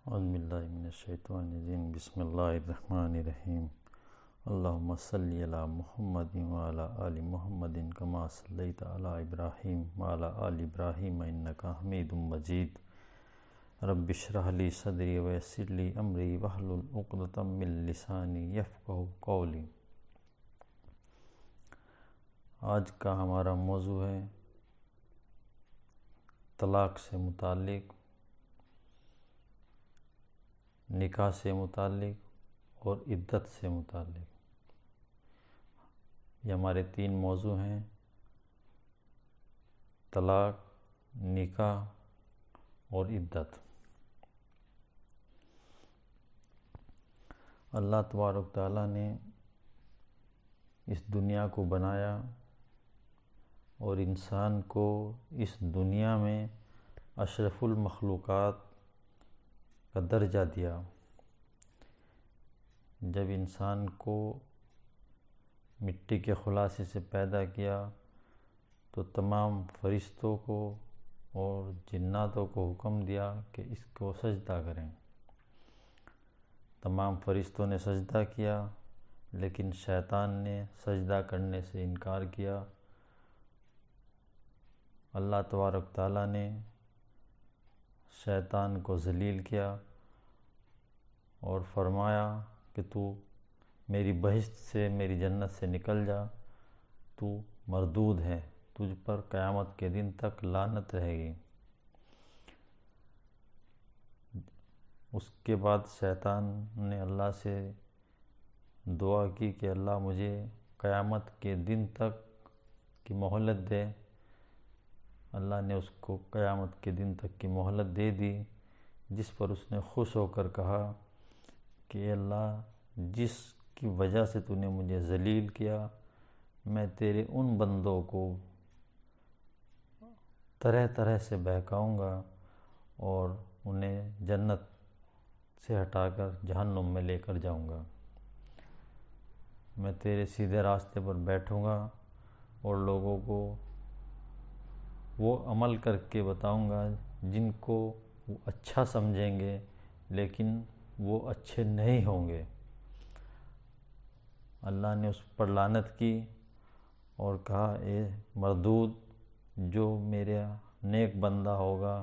اعوذ باللہ من الشیطان الرجیم بسم اللہ الرحمن الرحیم اللہم صلی علی محمد وعلی آل محمد کما صلیت علی ابراہیم وعلی آل ابراہیم انکا حمید مجید رب اشرح لی صدری ویسر لی امری واحلل عقدۃ من لسانی یفقہوا قولی۔ آج کا ہمارا موضوع ہے طلاق سے متعلق، نکاح سے متعلق اور عدت سے متعلق۔ یہ ہمارے تین موضوع ہیں: طلاق، نکاح اور عدت۔ اللہ تبارک تعالیٰ نے اس دنیا کو بنایا اور انسان کو اس دنیا میں اشرف المخلوقات کا درجہ دیا۔ جب انسان کو مٹی کے خلاصے سے پیدا کیا تو تمام فرشتوں کو اور جناتوں کو حکم دیا کہ اس کو سجدہ کریں۔ تمام فرشتوں نے سجدہ کیا، لیکن شیطان نے سجدہ کرنے سے انکار کیا۔ اللہ تبارک تعالیٰ نے شیطان کو ذلیل کیا اور فرمایا کہ تو میری بہشت سے، میری جنت سے نکل جا، تو مردود ہے، تجھ پر قیامت کے دن تک لعنت رہے گی۔ اس کے بعد شیطان نے اللہ سے دعا کی کہ اللہ مجھے قیامت کے دن تک کی مہلت دے۔ اللہ نے اس کو قیامت کے دن تک کی مہلت دے دی، جس پر اس نے خوش ہو کر کہا کہ اے اللہ، جس کی وجہ سے تو نے مجھے ذلیل کیا، میں تیرے ان بندوں کو طرح طرح سے بہکاؤں گا اور انہیں جنت سے ہٹا کر جہنم میں لے کر جاؤں گا۔ میں تیرے سیدھے راستے پر بیٹھوں گا اور لوگوں کو وہ عمل کر کے بتاؤں گا جن کو وہ اچھا سمجھیں گے، لیکن وہ اچھے نہیں ہوں گے۔ اللہ نے اس پر لعنت کی اور کہا اے مردود، جو میرا نیک بندہ ہوگا،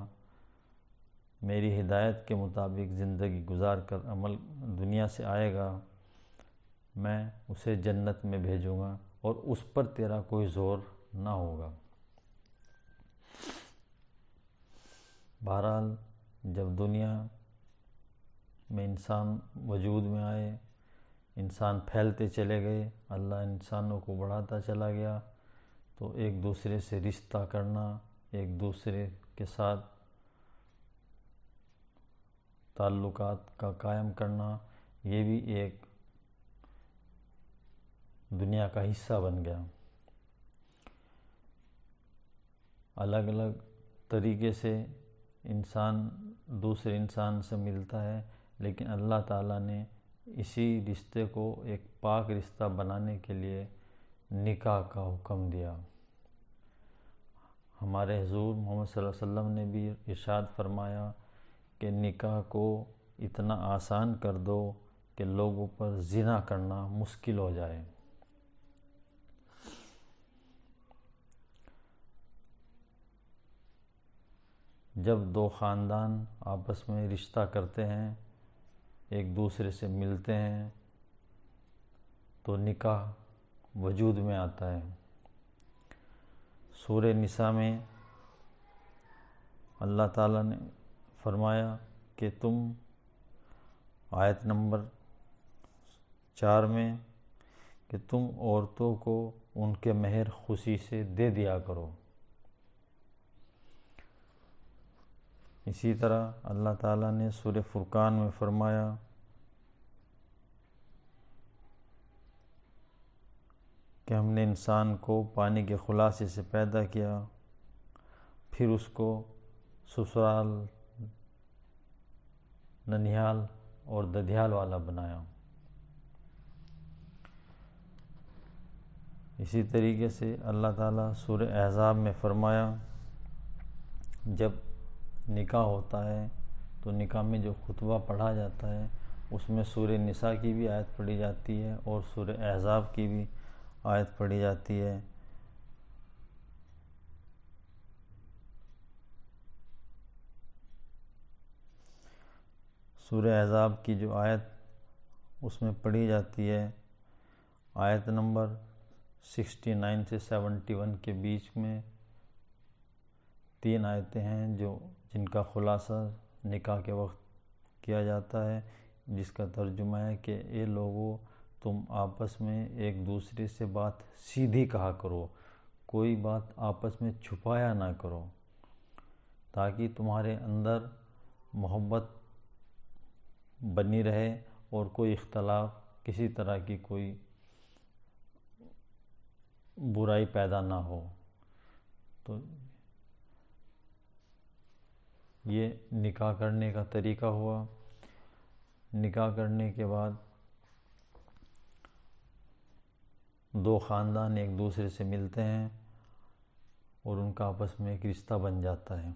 میری ہدایت کے مطابق زندگی گزار کر عمل دنیا سے آئے گا، میں اسے جنت میں بھیجوں گا اور اس پر تیرا کوئی زور نہ ہوگا۔ بہرحال جب دنیا میں انسان وجود میں آئے، انسان پھیلتے چلے گئے، اللہ انسانوں کو بڑھاتا چلا گیا، تو ایک دوسرے سے رشتہ کرنا، ایک دوسرے کے ساتھ تعلقات کا قائم کرنا، یہ بھی ایک دنیا کا حصہ بن گیا۔ الگ الگ طریقے سے انسان دوسرے انسان سے ملتا ہے، لیکن اللہ تعالیٰ نے اسی رشتے کو ایک پاک رشتہ بنانے کے لیے نکاح کا حکم دیا۔ ہمارے حضور محمد صلی اللہ علیہ وسلم نے بھی ارشاد فرمایا کہ نکاح کو اتنا آسان کر دو کہ لوگوں پر زنا کرنا مشکل ہو جائے۔ جب دو خاندان آپس میں رشتہ کرتے ہیں، ایک دوسرے سے ملتے ہیں، تو نکاح وجود میں آتا ہے۔ سورہ نساء میں اللہ تعالیٰ نے فرمایا کہ تم آیت نمبر 4 میں کہ تم عورتوں کو ان کے مہر خوشی سے دے دیا کرو۔ اسی طرح اللہ تعالیٰ نے سورہ فرقان میں فرمایا کہ ہم نے انسان کو پانی کے خلاصے سے پیدا کیا، پھر اس کو سسرال، ننھیال اور ددھیال والا بنایا۔ اسی طریقے سے اللہ تعالیٰ سورہ احزاب میں فرمایا جب نکاح ہوتا ہے تو نکاح میں جو خطبہ پڑھا جاتا ہے اس میں سورہ نساء کی بھی آیت پڑھی جاتی ہے اور سورہ احزاب کی بھی آیت پڑھی جاتی ہے۔ سورہ احزاب کی جو آیت اس میں پڑھی جاتی ہے، آیت نمبر 69 سے 71 کے بیچ میں 3 آیتیں ہیں جن کا خلاصہ نکاح کے وقت کیا جاتا ہے، جس کا ترجمہ ہے کہ اے لوگو، تم آپس میں ایک دوسرے سے بات سیدھی کہا کرو، کوئی بات آپس میں چھپایا نہ کرو، تاکہ تمہارے اندر محبت بنی رہے اور کوئی اختلاف، کسی طرح کی کوئی برائی پیدا نہ ہو۔ تو یہ نکاح کرنے کا طریقہ ہوا۔ نکاح کرنے کے بعد 2 خاندان ایک دوسرے سے ملتے ہیں اور ان کا آپس میں ایک رشتہ بن جاتا ہے،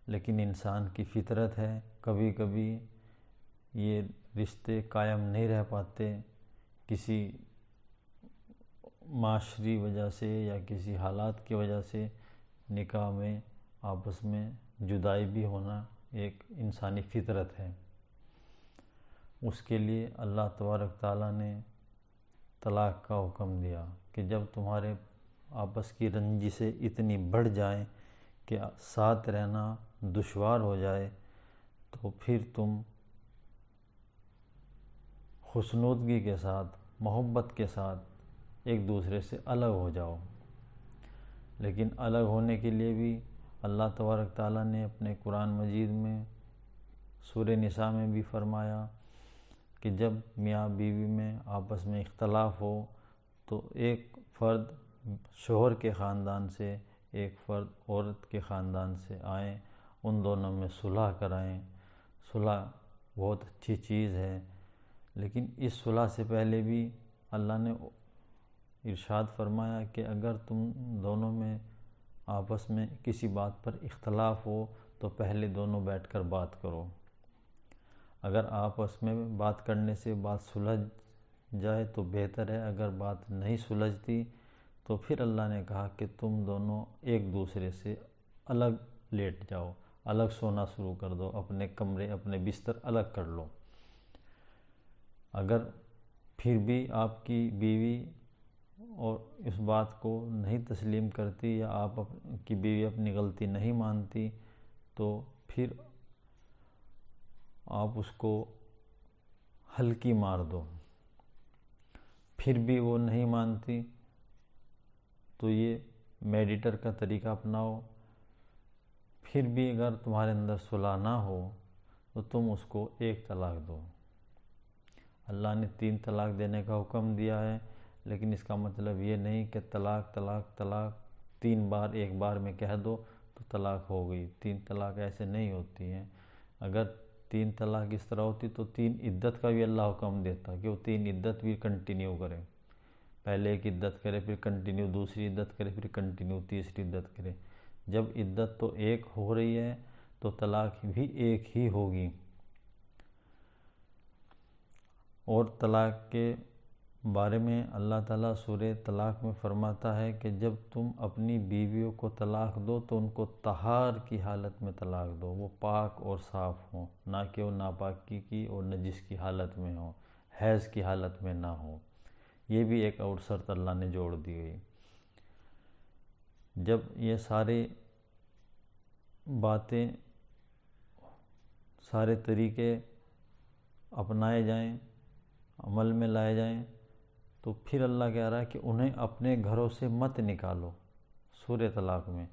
لیکن انسان کی فطرت ہے کبھی کبھی یہ رشتے قائم نہیں رہ پاتے، کسی معاشری وجہ سے یا کسی حالات کی وجہ سے نکاح میں آپس میں جدائی بھی ہونا ایک انسانی فطرت ہے۔ اس کے لیے اللہ تبارک تعالیٰ نے طلاق کا حکم دیا کہ جب تمہارے آپس کی رنجشیں اتنی بڑھ جائیں کہ ساتھ رہنا دشوار ہو جائے تو پھر تم خوشنودگی کے ساتھ، محبت کے ساتھ ایک دوسرے سے الگ ہو جاؤ۔ لیکن الگ ہونے کے لیے بھی اللہ تبارک تعالیٰ نے اپنے قرآن مجید میں سورہ نساء میں بھی فرمایا کہ جب میاں بیوی میں آپس میں اختلاف ہو تو ایک فرد شوہر کے خاندان سے، ایک فرد عورت کے خاندان سے آئیں، ان دونوں میں صلح کرائیں۔ صلح بہت اچھی چیز ہے، لیکن اس صلح سے پہلے بھی اللہ نے ارشاد فرمایا کہ اگر تم دونوں میں آپس میں کسی بات پر اختلاف ہو تو پہلے دونوں بیٹھ کر بات کرو۔ اگر آپس میں بات کرنے سے بات سلجھ جائے تو بہتر ہے، اگر بات نہیں سلجھتی تو پھر اللہ نے کہا کہ تم دونوں ایک دوسرے سے الگ لیٹ جاؤ، الگ سونا شروع کر دو، اپنے کمرے، اپنے بستر الگ کر لو۔ اگر پھر بھی آپ کی بیوی اور اس بات کو نہیں تسلیم کرتی یا آپ کی بیوی اپنی غلطی نہیں مانتی تو پھر آپ اس کو ہلکی مار دو۔ پھر بھی وہ نہیں مانتی تو یہ میڈیٹر کا طریقہ اپناؤ۔ پھر بھی اگر تمہارے اندر صلح نہ ہو تو تم اس کو 1 طلاق دو۔ اللہ نے 3 طلاق دینے کا حکم دیا ہے، لیکن اس کا مطلب یہ نہیں کہ طلاق طلاق طلاق 3 بار ایک بار میں کہہ دو تو طلاق ہو گئی۔ 3 طلاق ایسے نہیں ہوتی ہیں۔ اگر 3 طلاق اس طرح ہوتی تو 3 عدت کا بھی اللہ حکم دیتا کہ وہ 3 عدت بھی کنٹینیو کرے، پہلے ایک عدت کرے، پھر کنٹینیو دوسری عدت کرے، پھر کنٹینیو تیسری عدت کرے۔ جب عدت تو ایک ہو رہی ہے تو طلاق بھی ایک ہی ہوگی۔ اور طلاق کے بارے میں اللہ تعالیٰ سورہ طلاق میں فرماتا ہے کہ جب تم اپنی بیویوں کو طلاق دو تو ان کو طہار کی حالت میں طلاق دو، وہ پاک اور صاف ہوں، نہ کہ وہ ناپاکی کی اور نجس کی حالت میں ہوں، حیض کی حالت میں نہ ہوں۔ یہ بھی ایک اور شرط اللہ نے جوڑ دی گئی۔ جب یہ سارے باتیں، سارے طریقے اپنائے جائیں، عمل میں لائے جائیں تو پھر اللہ کہہ رہا ہے کہ انہیں اپنے گھروں سے مت نکالو۔ سورہ طلاق میں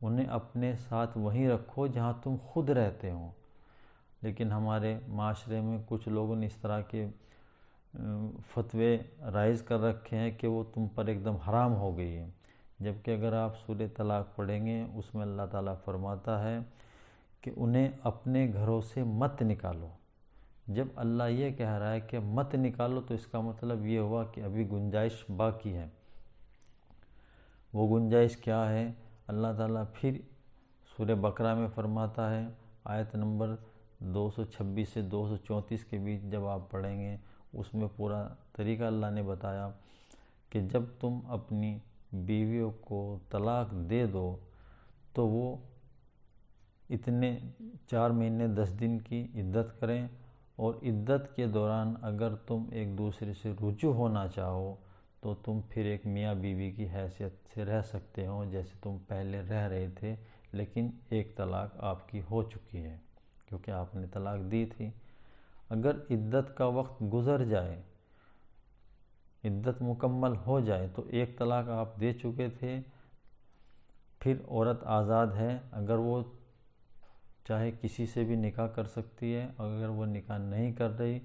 انہیں اپنے ساتھ وہیں رکھو جہاں تم خود رہتے ہو۔ لیکن ہمارے معاشرے میں کچھ لوگوں نے اس طرح کے فتوے رائز کر رکھے ہیں کہ وہ تم پر ایک دم حرام ہو گئی ہے، جبکہ اگر آپ سورہ طلاق پڑھیں گے اس میں اللہ تعالیٰ فرماتا ہے کہ انہیں اپنے گھروں سے مت نکالو۔ جب اللہ یہ کہہ رہا ہے کہ مت نکالو تو اس کا مطلب یہ ہوا کہ ابھی گنجائش باقی ہے۔ وہ گنجائش کیا ہے؟ اللہ تعالیٰ پھر سورہ بقرہ میں فرماتا ہے، آیت نمبر 226 سے 234 کے بیچ جب آپ پڑھیں گے، اس میں پورا طریقہ اللہ نے بتایا کہ جب تم اپنی بیویوں کو طلاق دے دو تو وہ اتنے 4 مہینے 10 دن کی عدت کریں، اور عدت کے دوران اگر تم ایک دوسرے سے رجوع ہونا چاہو تو تم پھر ایک میاں بیوی کی حیثیت سے رہ سکتے ہو جیسے تم پہلے رہ رہے تھے، لیکن ایک طلاق آپ کی ہو چکی ہے کیونکہ آپ نے طلاق دی تھی۔ اگر عدت کا وقت گزر جائے، عدت مکمل ہو جائے تو ایک طلاق آپ دے چکے تھے، پھر عورت آزاد ہے، اگر وہ چاہے کسی سے بھی نکاح کر سکتی ہے، اگر وہ نکاح نہیں کر رہی،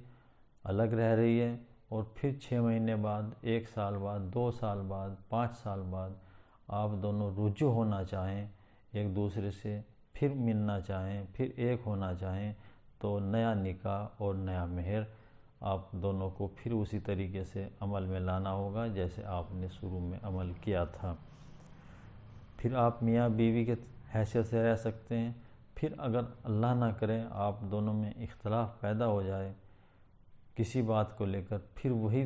الگ رہ رہی ہے، اور پھر 6 مہینے بعد، 1 سال بعد، 2 سال بعد، 5 سال بعد آپ دونوں رجوع ہونا چاہیں، ایک دوسرے سے پھر ملنا چاہیں، پھر ایک ہونا چاہیں، تو نیا نکاح اور نیا مہر آپ دونوں کو پھر اسی طریقے سے عمل میں لانا ہوگا جیسے آپ نے شروع میں عمل کیا تھا۔ پھر آپ میاں بیوی کے حیثیت سے رہ سکتے ہیں۔ پھر اگر اللہ نہ کرے آپ دونوں میں اختلاف پیدا ہو جائے کسی بات کو لے کر، پھر وہی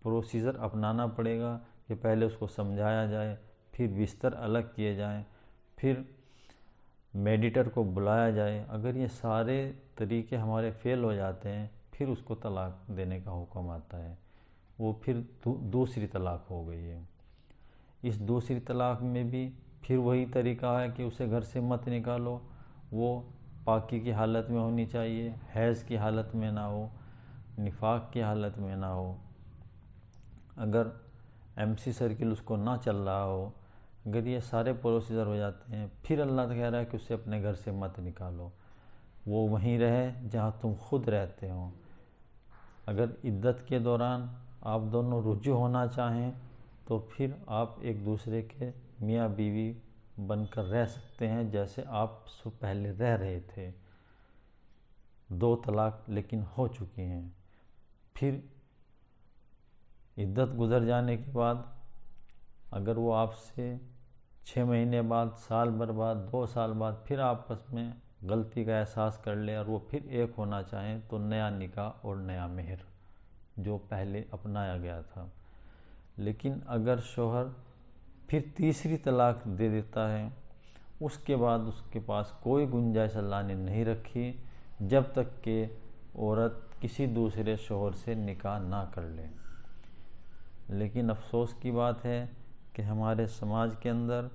پروسیجر اپنانا پڑے گا کہ پہلے اس کو سمجھایا جائے، پھر بستر الگ کیے جائیں، پھر میڈیٹر کو بلایا جائے۔ اگر یہ سارے طریقے ہمارے فیل ہو جاتے ہیں، پھر اس کو طلاق دینے کا حکم آتا ہے، وہ پھر دوسری طلاق ہو گئی ہے۔ اس دوسری طلاق میں بھی پھر وہی طریقہ ہے کہ اسے گھر سے مت نکالو، وہ پاکی کی حالت میں ہونی چاہیے، حیض کی حالت میں نہ ہو، نفاق کی حالت میں نہ ہو۔ اگر MC سرکل اس کو نہ چل رہا ہو، اگر یہ سارے پروسیجر ہو جاتے ہیں، پھر اللہ کہہ رہا ہے کہ اسے اپنے گھر سے مت نکالو، وہ وہیں رہے جہاں تم خود رہتے ہو۔ اگر عدت کے دوران آپ دونوں رجوع ہونا چاہیں تو پھر آپ ایک دوسرے کے میاں بیوی بن کر رہ سکتے ہیں جیسے آپ سے پہلے رہ رہے تھے۔ 2 طلاق لیکن ہو چکی ہیں۔ پھر عدت گزر جانے کے بعد اگر وہ آپ سے 6 مہینے بعد، سال بھر بعد، 2 سال بعد پھر آپس میں غلطی کا احساس کر لے اور وہ پھر ایک ہونا چاہیں تو نیا نکاح اور نیا مہر جو پہلے اپنایا گیا تھا۔ لیکن اگر شوہر پھر تیسری طلاق دے دیتا ہے، اس کے بعد اس کے پاس کوئی گنجائش اللہ نے نہیں رکھی جب تک کہ عورت کسی دوسرے شوہر سے نکاح نہ کر لے۔ لیکن افسوس کی بات ہے کہ ہمارے سماج کے اندر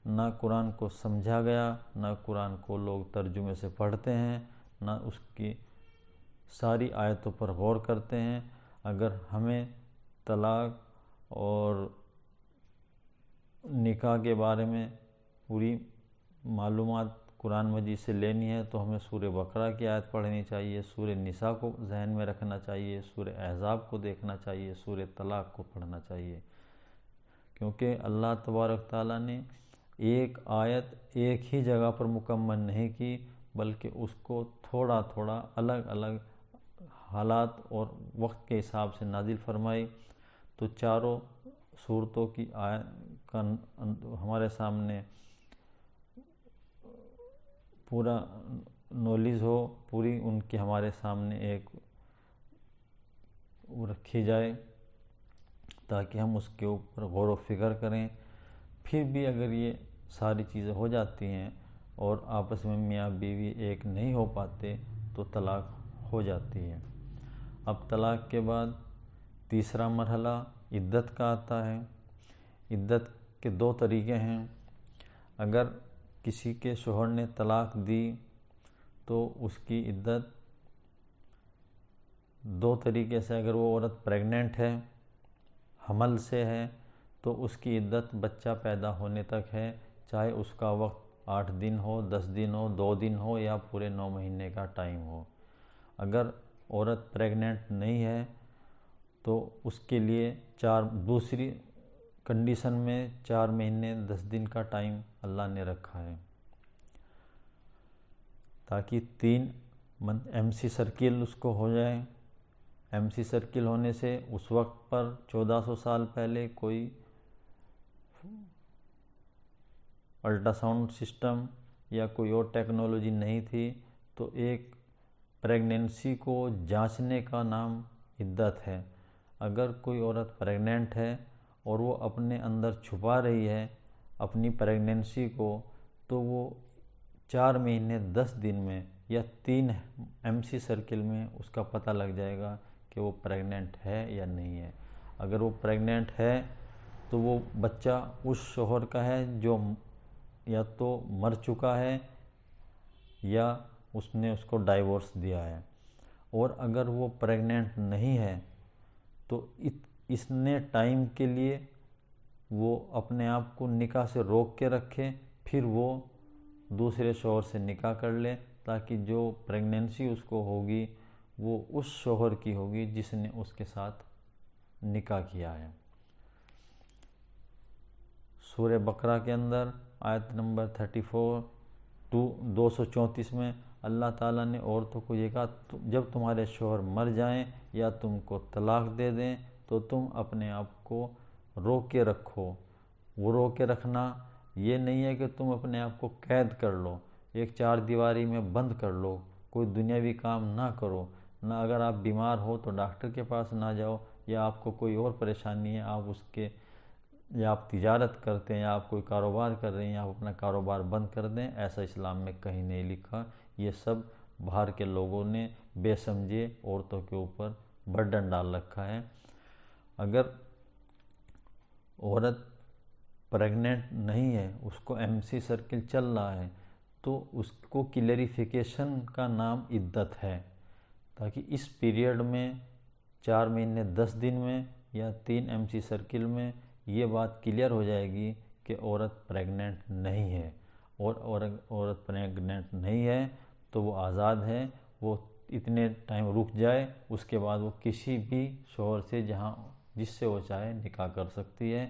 نہ قرآن کو سمجھا گیا، نہ قرآن کو لوگ ترجمے سے پڑھتے ہیں، نہ اس کی ساری آیتوں پر غور کرتے ہیں۔ اگر ہمیں طلاق اور نکاح کے بارے میں پوری معلومات قرآن مجید سے لینی ہے تو ہمیں سورہ بقرہ کی آیت پڑھنی چاہیے، سورہ نساء کو ذہن میں رکھنا چاہیے، سورہ احزاب کو دیکھنا چاہیے، سورہ طلاق کو پڑھنا چاہیے، کیونکہ اللہ تبارک تعالیٰ نے ایک آیت ایک ہی جگہ پر مکمل نہیں کی بلکہ اس کو تھوڑا تھوڑا الگ الگ حالات اور وقت کے حساب سے نازل فرمائی، تو چاروں صورتوں کی آیت ہمارے سامنے پورا نالج ہو، پوری ان کی ہمارے سامنے ایک رکھی جائے تاکہ ہم اس کے اوپر غور و فکر کریں۔ پھر بھی اگر یہ ساری چیزیں ہو جاتی ہیں اور آپس میں میاں بیوی ایک نہیں ہو پاتے تو طلاق ہو جاتی ہے۔ اب طلاق کے بعد تیسرا مرحلہ عدت کا آتا ہے۔ عدت کے 2 طریقے ہیں۔ اگر کسی کے شوہر نے طلاق دی تو اس کی عدت 2 طریقے سے، اگر وہ عورت پریگننٹ ہے، حمل سے ہے، تو اس کی عدت بچہ پیدا ہونے تک ہے، چاہے اس کا وقت 8 دن ہو، 10 دن ہو، 2 دن ہو یا پورے 9 مہینے کا ٹائم ہو۔ اگر عورت پریگننٹ نہیں ہے تو اس کے لیے دوسری کنڈیشن میں 4 مہینے 10 دن کا ٹائم اللہ نے رکھا ہے تاکہ 3 MC سرکل اس کو ہو جائے۔ MC سرکل ہونے سے اس وقت پر 1400 سال پہلے کوئی الٹرا ساؤنڈ سسٹم یا کوئی اور ٹیکنالوجی نہیں تھی، تو ایک پریگنینسی کو جانچنے کا نام عدت ہے۔ اگر کوئی عورت پریگننٹ ہے اور وہ اپنے اندر چھپا رہی ہے اپنی پریگنینسی کو، تو وہ 4 مہینے 10 دن میں یا 3 MC سرکل میں اس کا پتہ لگ جائے گا کہ وہ پریگننٹ ہے یا نہیں ہے۔ اگر وہ پریگننٹ ہے تو وہ بچہ اس شوہر کا ہے جو یا تو مر چکا ہے یا اس نے اس کو ڈائیورس دیا ہے، اور اگر وہ پریگننٹ نہیں ہے تو اس نے ٹائم کے لیے وہ اپنے آپ کو نکاح سے روک کے رکھے، پھر وہ دوسرے شوہر سے نکاح کر لے، تاکہ جو پریگننسی اس کو ہوگی وہ اس شوہر کی ہوگی جس نے اس کے ساتھ نکاح کیا ہے۔ سورہ بقرہ کے اندر آیت نمبر 34 234 میں اللہ تعالیٰ نے عورتوں کو یہ کہا، جب تمہارے شوہر مر جائیں یا تم کو طلاق دے دیں تو تم اپنے آپ کو روک کے رکھو۔ وہ روک کے رکھنا یہ نہیں ہے کہ تم اپنے آپ کو قید کر لو، ایک 4 دیواری میں بند کر لو، کوئی دنیاوی کام نہ کرو، نہ اگر آپ بیمار ہو تو ڈاکٹر کے پاس نہ جاؤ، یا آپ کو کوئی اور پریشانی ہے آپ اس کے، یا آپ تجارت کرتے ہیں یا آپ کوئی کاروبار کر رہے ہیں، آپ اپنا کاروبار بند کر دیں، ایسا اسلام میں کہیں نہیں لکھا۔ یہ سب باہر کے لوگوں نے بے سمجھے عورتوں کے اوپر برڈن ڈال رکھا ہے۔ اگر عورت پریگننٹ نہیں ہے، اس کو MC سرکل چل رہا ہے، تو اس کو کلیریفیکیشن کا نام عدت ہے، تاکہ اس پیریڈ میں 4 مہینے 10 دن میں یا 3 MC سرکل میں یہ بات کلیئر ہو جائے گی کہ عورت پریگننٹ نہیں ہے، اور عورت پریگننٹ نہیں ہے تو وہ آزاد ہے، وہ اتنے ٹائم رک جائے، اس کے بعد وہ کسی بھی شوہر سے جس سے وہ چاہے نکاح کر سکتی ہے۔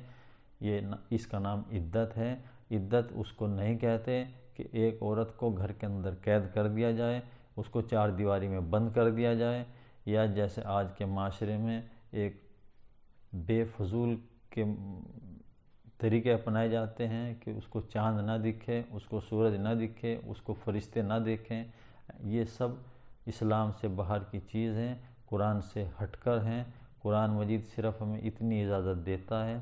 اس کا نام عدت ہے۔ عدت اس کو نہیں کہتے کہ ایک عورت کو گھر کے اندر قید کر دیا جائے، اس کو 4 دیواری میں بند کر دیا جائے، یا جیسے آج کے معاشرے میں ایک بے فضول کے طریقے اپنائے جاتے ہیں کہ اس کو چاند نہ دکھے، اس کو سورج نہ دکھے، اس کو فرشتے نہ دیکھیں، یہ سب اسلام سے باہر کی چیز ہیں، قرآن سے ہٹ کر ہیں۔ قرآن مجید صرف ہمیں اتنی اجازت دیتا ہے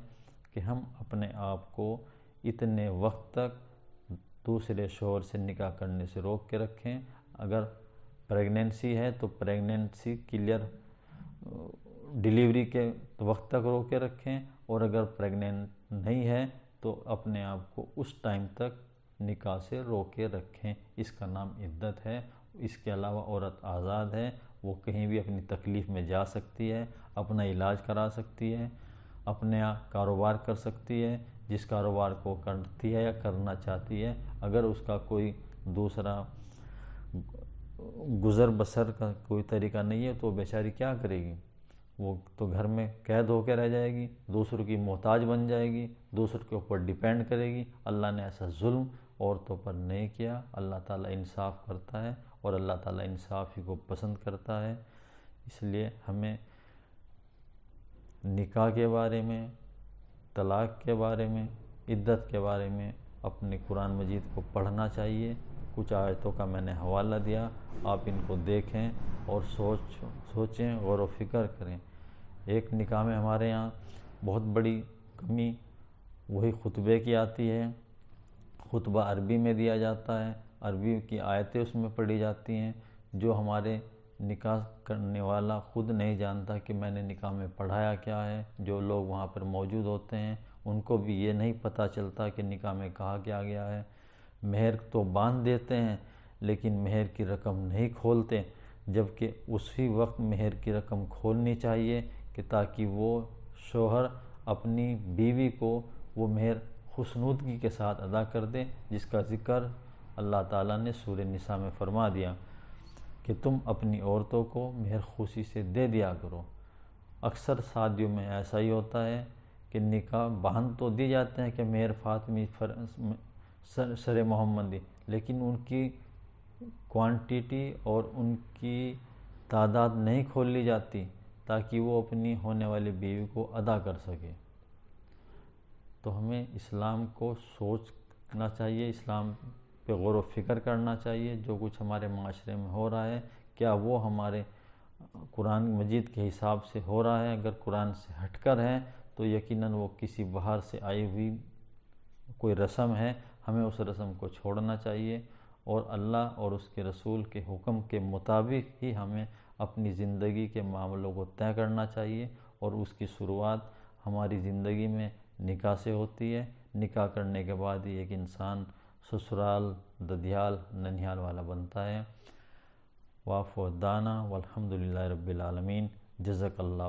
کہ ہم اپنے آپ کو اتنے وقت تک دوسرے شوہر سے نکاح کرنے سے روک کے رکھیں۔ اگر پریگننسی ہے تو پریگننسی کلیئر ڈیلیوری کے وقت تک روک کے رکھیں، اور اگر پریگننٹ نہیں ہے تو اپنے آپ کو اس ٹائم تک نکاح سے روک کے رکھیں۔ اس کا نام عدت ہے۔ اس کے علاوہ عورت آزاد ہے، وہ کہیں بھی اپنی تکلیف میں جا سکتی ہے، اپنا علاج کرا سکتی ہے، اپنے کاروبار کر سکتی ہے، جس کاروبار کو کرتی ہے یا کرنا چاہتی ہے۔ اگر اس کا کوئی دوسرا گزر بسر کا کوئی طریقہ نہیں ہے تو وہ بیچاری کیا کرے گی؟ وہ تو گھر میں قید ہو کے رہ جائے گی، دوسروں کی محتاج بن جائے گی، دوسروں کے اوپر ڈیپینڈ کرے گی۔ اللہ نے ایسا ظلم عورتوں پر نہیں کیا۔ اللہ تعالیٰ انصاف کرتا ہے، اور اللہ تعالیٰ انصاف ہی کو پسند کرتا ہے۔ اس لیے ہمیں نکاح کے بارے میں، طلاق کے بارے میں، عدت کے بارے میں اپنے قرآن مجید کو پڑھنا چاہیے۔ کچھ آیتوں کا میں نے حوالہ دیا، آپ ان کو دیکھیں اور سوچیں، غور و فکر کریں۔ ایک نکاح میں ہمارے یہاں بہت بڑی کمی وہی خطبے کی آتی ہے۔ خطبہ عربی میں دیا جاتا ہے، عربی کی آیتیں اس میں پڑھی جاتی ہیں، جو ہمارے نکاح کرنے والا خود نہیں جانتا کہ میں نے نکاح میں پڑھایا کیا ہے۔ جو لوگ وہاں پر موجود ہوتے ہیں ان کو بھی یہ نہیں پتہ چلتا کہ نکاح میں کہا کیا گیا ہے۔ مہر تو باندھ دیتے ہیں لیکن مہر کی رقم نہیں کھولتے، جبکہ اسی وقت مہر کی رقم کھولنی چاہیے کہ تاکہ وہ شوہر اپنی بیوی کو وہ مہر خوشنودگی کے ساتھ ادا کر دے، جس کا ذکر اللہ تعالیٰ نے سورہ نساء میں فرما دیا کہ تم اپنی عورتوں کو مہر خوشی سے دے دیا کرو۔ اکثر شادیوں میں ایسا ہی ہوتا ہے کہ نکاح باندھ تو دی جاتے ہیں کہ مہر فاطمی سر محمدی، لیکن ان کی کوانٹیٹی اور ان کی تعداد نہیں کھول لی جاتی تاکہ وہ اپنی ہونے والی بیوی کو ادا کر سکے۔ تو ہمیں اسلام کو سوچنا چاہیے، اسلام پہ پہ غور و فکر کرنا چاہیے۔ جو کچھ ہمارے معاشرے میں ہو رہا ہے کیا وہ ہمارے قرآن مجید کے حساب سے ہو رہا ہے؟ اگر قرآن سے ہٹ کر ہے تو یقیناً وہ کسی باہر سے آئی ہوئی کوئی رسم ہے، ہمیں اس رسم کو چھوڑنا چاہیے اور اللہ اور اس کے رسول کے حکم کے مطابق ہی ہمیں اپنی زندگی کے معاملوں کو طے کرنا چاہیے، اور اس کی شروعات ہماری زندگی میں نکاح سے ہوتی ہے۔ نکاح کرنے کے بعد ہی ایک انسان سسرال، ددھیال، ننھیال والا بنتا ہے۔ وآخر دعوانا والحمد للہ رب العالمین۔ جزاک اللہ